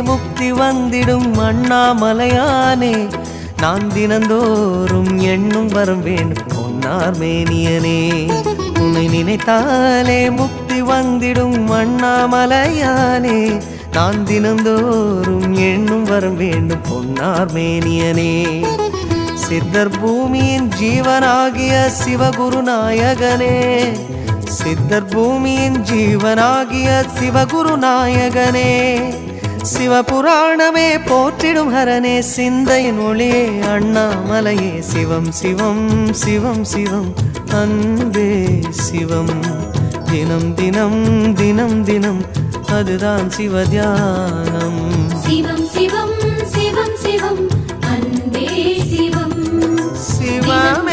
முக்தி வந்திடும் அண்ணாமலையானே நான் தினந்தோறும் எண்ணும் வரம் வேண்டும் பொன்னார் மேனியனே உன்னை நினைத்தாலே முக்தி வந்திடும் அண்ணாமலையானே நான் தினந்தோறும் எண்ணும் வரம் வேண்டும் பொன்னார் மேனியனே சித்தர் பூமியின் ஜீவனாகிய சிவகுரு நாயகனே சித்தர் பூமியின் ஜீவனாகிய சிவகுரு நாயகனே சிவபுராணமே போற்றிடும் ஹரனே சிந்தையின் ஒளியே அண்ணாமலையே சிவம் சிவம் சிவம் சிவம் அன்பே சிவம் தினம் தினம் தினம் தினம் அதுதான் சிவதியானம் சிவம் சிவம் சிவம் சிவம் அன்பே சிவம் சிவம்